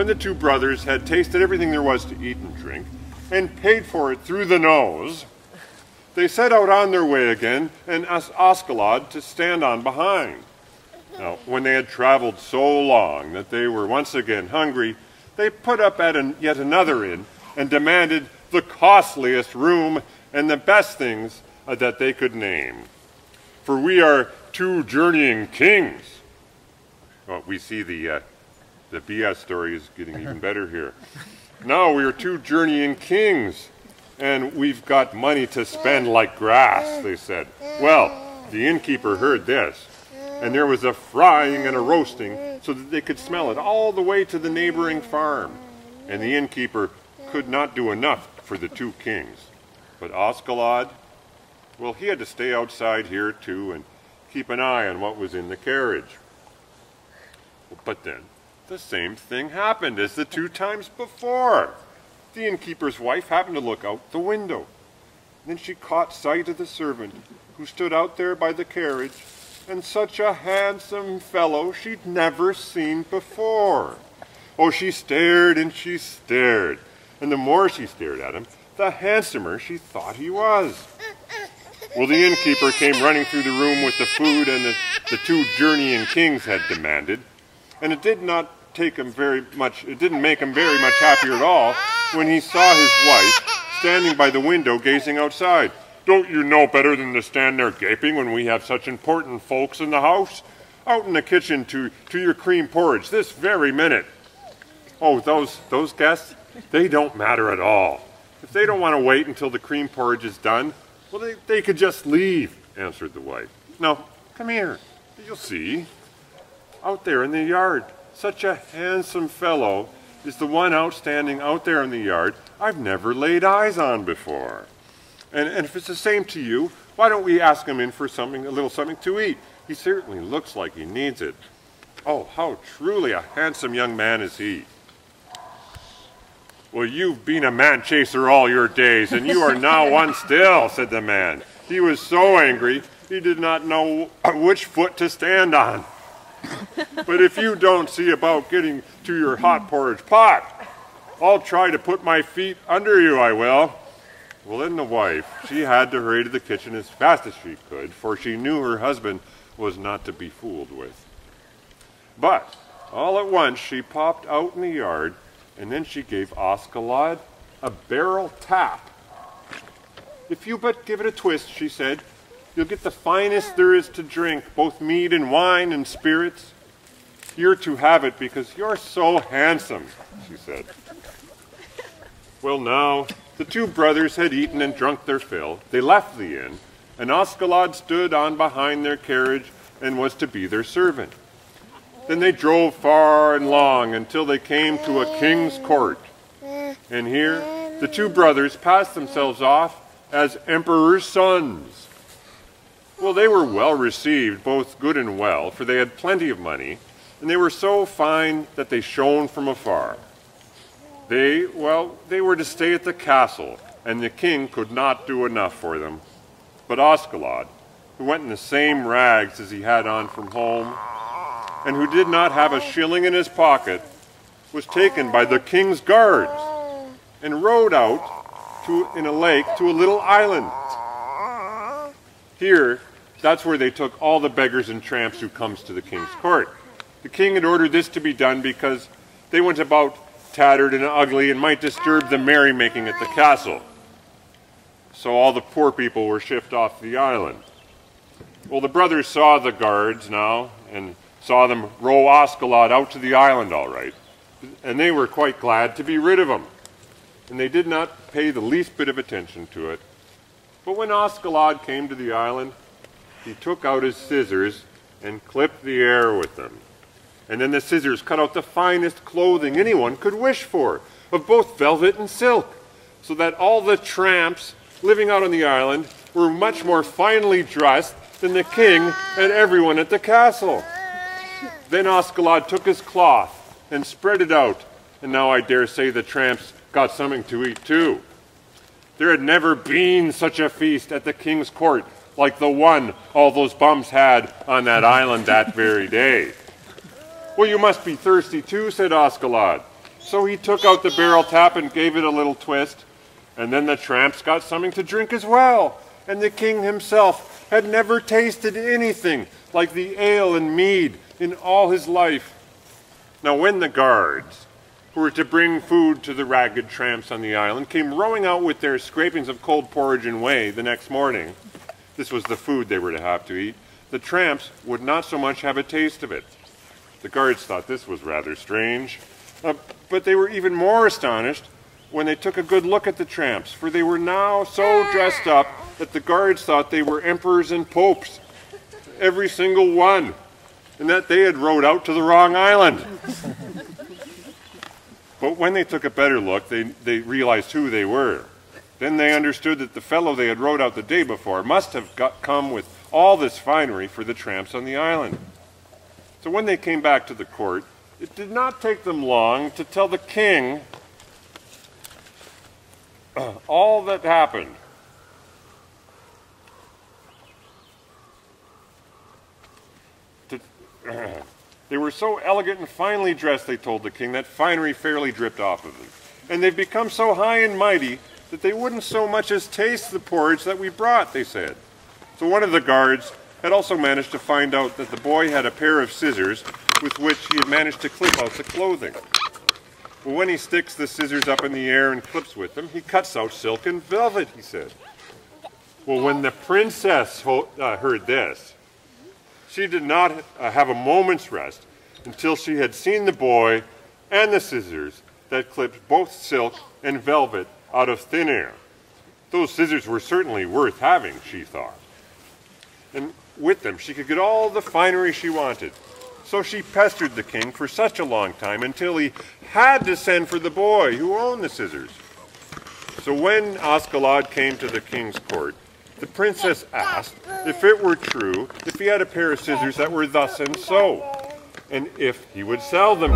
the two brothers had tasted everything there was to eat and drink, and paid for it through the nose, they set out on their way again and asked Askeladd to stand on behind. Now, when they had traveled so long that they were once again hungry, they put up at yet another inn and demanded the costliest room and the best things that they could name. For we are two journeying kings. Well, we see the BS story is getting even better here. Now we are two journeying kings, and we've got money to spend like grass, they said. Well, the innkeeper heard this, and there was a frying and a roasting so that they could smell it all the way to the neighboring farm. And the innkeeper could not do enough for the two kings. But Askeladd, well, he had to stay outside here too and keep an eye on what was in the carriage. But then, the same thing happened as the two times before. The innkeeper's wife happened to look out the window. Then she caught sight of the servant who stood out there by the carriage, and such a handsome fellow she'd never seen before. Oh, she stared and she stared, and the more she stared at him, the handsomer she thought he was. Well, the innkeeper came running through the room with the food and the two journeying kings had demanded, and it did not take him very much, it didn't make him very much happier at all when he saw his wife standing by the window gazing outside. Don't you know better than to stand there gaping when we have such important folks in the house? Out in the kitchen to your cream porridge this very minute. Oh, those guests, they don't matter at all. If they don't want to wait until the cream porridge is done, well, they could just leave, answered the wife. No, come here. You'll see. Out there in the yard, such a handsome fellow is the one outstanding out there in the yard I've never laid eyes on before. And if it's the same to you, why don't we ask him in for a little something to eat? He certainly looks like he needs it. Oh, how truly a handsome young man is he. Well, you've been a man-chaser all your days, and you are now one still, said the man. He was so angry, he did not know which foot to stand on. But if you don't see about getting to your hot porridge pot, I'll try to put my feet under you, I will. Well, then the wife, she had to hurry to the kitchen as fast as she could, for she knew her husband was not to be fooled with. But all at once she popped out in the yard, and then she gave Askeladd a barrel tap. If you but give it a twist, she said, you'll get the finest there is to drink, both mead and wine and spirits. You're to have it because you're so handsome, she said. Well, now, the two brothers had eaten and drunk their fill. They left the inn, and Askeladd stood on behind their carriage and was to be their servant. Then they drove far and long until they came to a king's court. And here, the two brothers passed themselves off as emperor's sons. Well, they were well received, both good and well, for they had plenty of money, and they were so fine that they shone from afar. They were to stay at the castle, and the king could not do enough for them. But Askeladd, who went in the same rags as he had on from home, and who did not have a shilling in his pocket, was taken by the king's guards and rowed out in a lake to a little island. Here, that's where they took all the beggars and tramps who comes to the king's court. The king had ordered this to be done because they went about tattered and ugly and might disturb the merrymaking at the castle. So all the poor people were shipped off the island. Well, the brothers saw the guards now and saw them row Askeladd out to the island all right, and they were quite glad to be rid of him. And they did not pay the least bit of attention to it. But when Askeladd came to the island, he took out his scissors and clipped the air with them. And then the scissors cut out the finest clothing anyone could wish for, of both velvet and silk, so that all the tramps living out on the island were much more finely dressed than the king and everyone at the castle. Then Askeladd took his cloth and spread it out, and now I dare say the tramps got something to eat too. There had never been such a feast at the king's court like the one all those bums had on that island that very day. Well, you must be thirsty too, said Askeladd. So he took out the barrel tap and gave it a little twist, and then the tramps got something to drink as well. And the king himself had never tasted anything like the ale and mead in all his life. Now when the guards, who were to bring food to the ragged tramps on the island, came rowing out with their scrapings of cold porridge and whey the next morning, this was the food they were to have to eat, the tramps would not so much have a taste of it. The guards thought this was rather strange, but they were even more astonished when they took a good look at the tramps, for they were now so dressed up that the guards thought they were emperors and popes, every single one, and that they had rowed out to the wrong island. But when they took a better look, they realized who they were. Then they understood that the fellow they had rowed out the day before must have come with all this finery for the tramps on the island. So when they came back to the court, it did not take them long to tell the king all that happened. They were so elegant and finely dressed, they told the king, that finery fairly dripped off of them. And they've become so high and mighty that they wouldn't so much as taste the porridge that we brought, they said. So one of the guards had also managed to find out that the boy had a pair of scissors with which he had managed to clip out the clothing. Well, when he sticks the scissors up in the air and clips with them, he cuts out silk and velvet, he said. Well, when the princess heard this, she did not have a moment's rest until she had seen the boy and the scissors that clipped both silk and velvet out of thin air. Those scissors were certainly worth having, she thought. And with them she could get all the finery she wanted. So she pestered the king for such a long time until he had to send for the boy who owned the scissors. So when Askeladd came to the king's court, the princess asked if it were true if he had a pair of scissors that were thus and so, and if he would sell them.